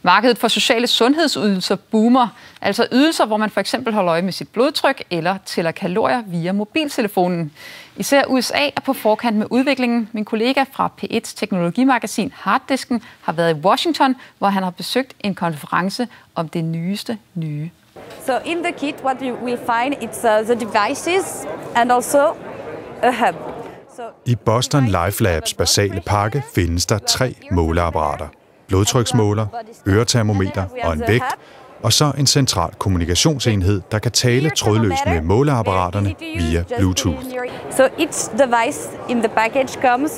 Markedet for sociale sundhedsydelser boomer, altså ydelser, hvor man for eksempel holder øje med sit blodtryk eller tæller kalorier via mobiltelefonen. Især USA er på forkant med udviklingen. Min kollega fra P1's teknologimagasin Harddisken har været i Washington, hvor han har besøgt en konference om det nyeste nye. So in the kit, what you will find, it's the devices and also a hub. I Boston Life Labs basale pakke findes der 3 måleapparater. Blodtryksmåler, øretermometer og en vægt, og så en central kommunikationsenhed, der kan tale trådløst med måleapparaterne via Bluetooth. So each device in the package comes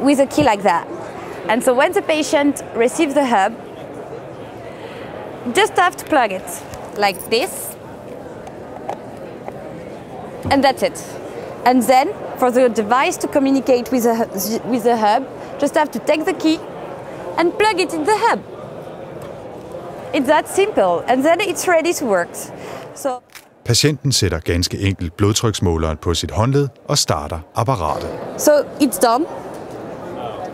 with a key like that. And so when the patient receives the hub, just have to plug it like this. And that's it. And then for the device to communicate with the hub, just have to take the key and plug it in the hub. It's that simple, and then it's ready to work. So Patienten sætter ganske enkelt blodtryksmåleren på sit håndled og starter apparatet. So it's done.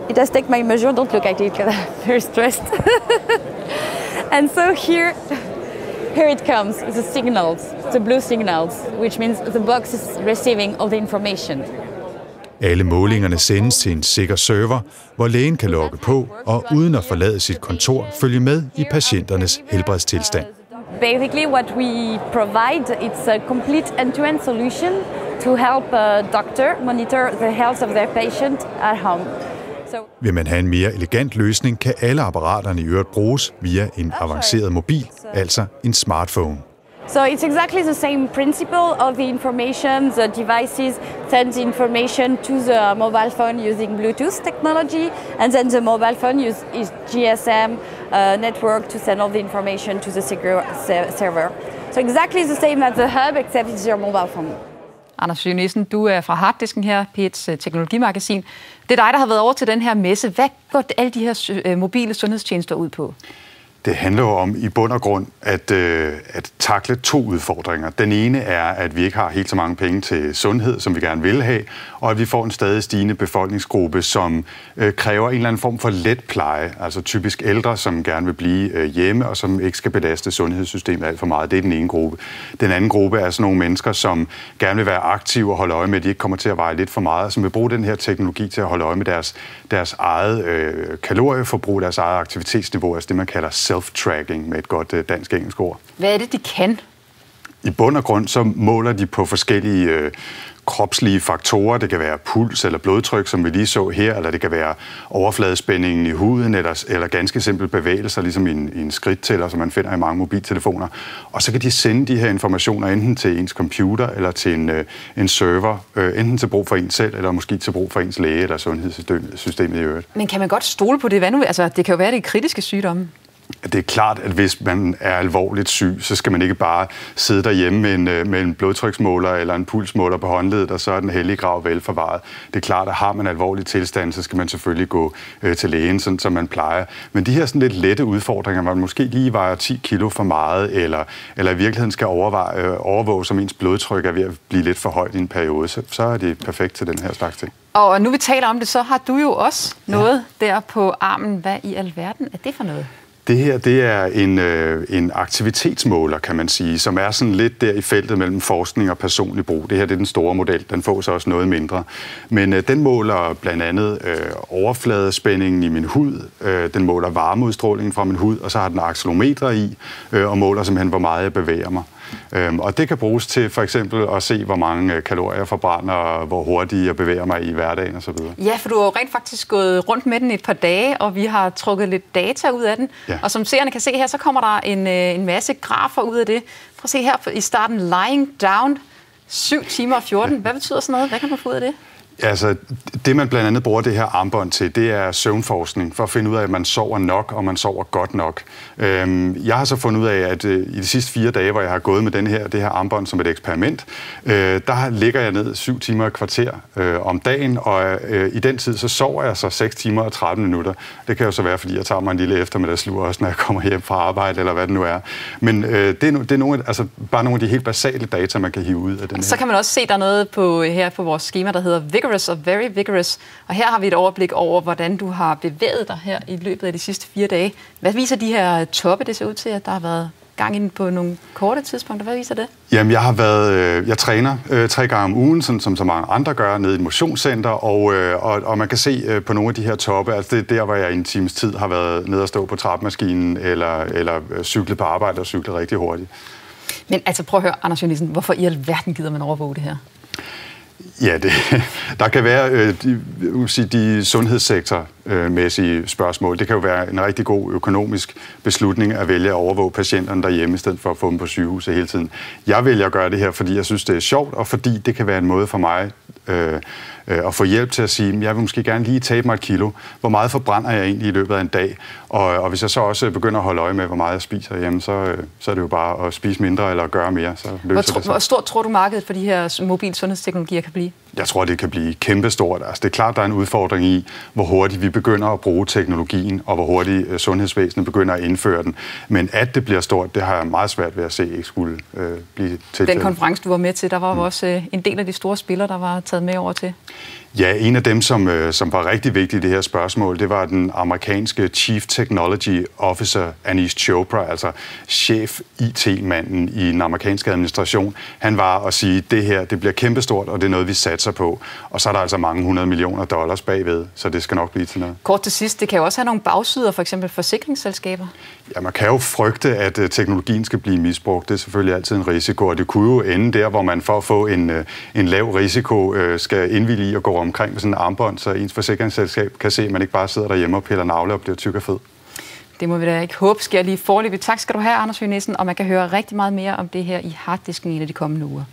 It has taken my measure. Don't look at it because I'm very stressed. And so here it comes, the signals, the blue signals, which means the box is receiving all the information. Alle målingerne sendes til en sikker server, hvor lægen kan logge på og uden at forlade sit kontor følge med i patienternes helbredstilstand. Basically what we provide, it's a complete end-to-end solution to help a doctor monitor the health of their patient at home. Vil man have en mere elegant løsning, kan alle apparaterne i øvrigt bruges via en avanceret mobil, altså en smartphone. So it's exactly the same principle of the information. The devices send the information to the mobile phone using Bluetooth technology, and then the mobile phone uses GSM network to send all the information to the server. So exactly the same as the hub, except it's your mobile phone. Anders Nielsen, du er fra Harddisken her, P1's teknologimagasin. Det er dig, der har været over til den her messe. Hvad går alle de her mobile sundhedstjenester ud på? Det handler jo om i bund og grund at takle 2 udfordringer. Den ene er, at vi ikke har helt så mange penge til sundhed, som vi gerne vil have, og at vi får en stadig stigende befolkningsgruppe, som kræver en eller anden form for let pleje. Altså typisk ældre, som gerne vil blive hjemme, og som ikke skal belaste sundhedssystemet alt for meget. Det er den ene gruppe. Den anden gruppe er sådan nogle mennesker, som gerne vil være aktive og holde øje med, at de ikke kommer til at veje lidt for meget, og som vil bruge den her teknologi til at holde øje med deres eget kalorieforbrug, deres eget aktivitetsniveau, altså det, man kalder self-tracking med et godt dansk-engelsk ord. Hvad er det, de kan? I bund og grund så måler de på forskellige kropslige faktorer. Det kan være puls eller blodtryk, som vi lige så her, eller det kan være overfladespændingen i huden, eller ganske simple bevægelser, ligesom i en skridttæller, som man finder i mange mobiltelefoner. Og så kan de sende de her informationer enten til ens computer eller til en server, enten til brug for en selv, eller måske til brug for ens læge eller sundhedssystemet i øvrigt. Men kan man godt stole på det? Hvad nu? Altså, det kan jo være, det er kritiske sygdomme. Det er klart, at hvis man er alvorligt syg, så skal man ikke bare sidde derhjemme med en blodtryksmåler eller en pulsmåler på håndledet, og så er den hellige grav velforvaret. Det er klart, at har man alvorlig tilstand, så skal man selvfølgelig gå til lægen, sådan som man plejer. Men de her sådan lidt lette udfordringer, hvor man måske lige vejer 10 kilo for meget, eller i virkeligheden skal overvåge, som ens blodtryk er ved at blive lidt for højt i en periode, så er det perfekt til den her slags ting. Og nu vi taler om det, så har du jo også noget der på armen. Hvad i alverden er det for noget? Det her, det er en aktivitetsmåler, kan man sige, som er sådan lidt der i feltet mellem forskning og personlig brug. Det her, det er den store model. Den får så også noget mindre. Men den måler blandt andet overfladespændingen i min hud. Den måler varmeudstrålingen fra min hud, og så har den accelerometer i, og måler simpelthen, hvor meget jeg bevæger mig. Og det kan bruges til for eksempel at se, hvor mange kalorier jeg forbrænder, og hvor hurtigt jeg bevæger mig i hverdagen osv. Ja, for du har jo rent faktisk gået rundt med den et par dage, og vi har trukket lidt data ud af den. Ja. Og som seerne kan se her, så kommer der en masse grafer ud af det. Prøv at se her i starten, lying down, 7 timer og 14. Hvad betyder sådan noget? Hvad kan man få ud af det? Altså, det man blandt andet bruger det her armbånd til, det er søvnforskning, for at finde ud af, at man sover nok, og man sover godt nok. Jeg har så fundet ud af, at i de sidste 4 dage, hvor jeg har gået med det her armbånd som et eksperiment, der ligger jeg ned 7 timer og et kvarter om dagen, og i den tid, så sover jeg så 6 timer og 13 minutter. Det kan jo så være, fordi jeg tager mig en lille eftermiddagslur også, når jeg kommer hjem fra arbejde, eller hvad det nu er. Men det er nogle, bare nogle af de helt basale data, man kan hive ud af den her. Så kan man også se, der er noget her på vores skema, der hedder rigorous og very vigorous. Og her har vi et overblik over, hvordan du har bevæget dig her i løbet af de sidste 4 dage. Hvad viser de her toppe? Det ser ud til, at der har været gang ind på nogle korte tidspunkter. Hvad viser det? Jamen, jeg træner 3 gange om ugen, sådan som så mange andre gør, nede i et motionscenter, og man kan se på nogle af de her toppe, altså det er der, hvor jeg i en times tid har været nede og stå på trappemaskinen, eller cyklet på arbejde og cyklet rigtig hurtigt. Men altså prøv at høre, Anders Jørgensen, hvorfor i alverden gider man overvåge det her? Ja, der kan være de sundhedssektormæssige spørgsmål. Det kan jo være en rigtig god økonomisk beslutning at vælge at overvåge patienterne derhjemme, i stedet for at få dem på sygehuset hele tiden. Jeg vælger at gøre det her, fordi jeg synes, det er sjovt, og fordi det kan være en måde for mig at få hjælp til at sige, at jeg vil måske gerne lige tabe mig 1 kilo. Hvor meget forbrænder jeg egentlig i løbet af en dag? Og hvis jeg så også begynder at holde øje med, hvor meget jeg spiser hjemme, så er det jo bare at spise mindre eller gøre mere. Så løser det sig. Hvor stort tror du markedet for de her mobile sundhedsteknologier kan blive? Jeg tror, det kan blive kæmpestort. Altså, det er klart, der er en udfordring i, hvor hurtigt vi begynder at bruge teknologien, og hvor hurtigt sundhedsvæsenet begynder at indføre den. Men at det bliver stort, det har jeg meget svært ved at se ikke skulle blive tilfældet. Den konference, du var med til, der var også en del af de store spillere, der var taget med over til. Ja, en af dem, som var rigtig vigtig i det her spørgsmål, det var den amerikanske Chief Technology Officer, Anish Chopra, altså chef IT-manden i den amerikanske administration. Han var at sige, at det her det bliver kæmpestort, og det er noget, vi satser på. Og så er der altså mange $100 millioner bagved, så det skal nok blive til noget. Kort til sidst, det kan jo også have nogle bagsider, for eksempel forsikringsselskaber. Ja, man kan jo frygte, at teknologien skal blive misbrugt. Det er selvfølgelig altid en risiko, og det kunne jo ende der, hvor man for at få en lav risiko skal indvillige i at gå omkring med sådan en armbånd, så ens forsikringsselskab kan se, at man ikke bare sidder derhjemme og piller navle og bliver tyk og fed. Det må vi da ikke håbe sker lige foreløbig. Tak skal du have, Anders Jørgensen, og man kan høre rigtig meget mere om det her i Harddisken i de kommende uger.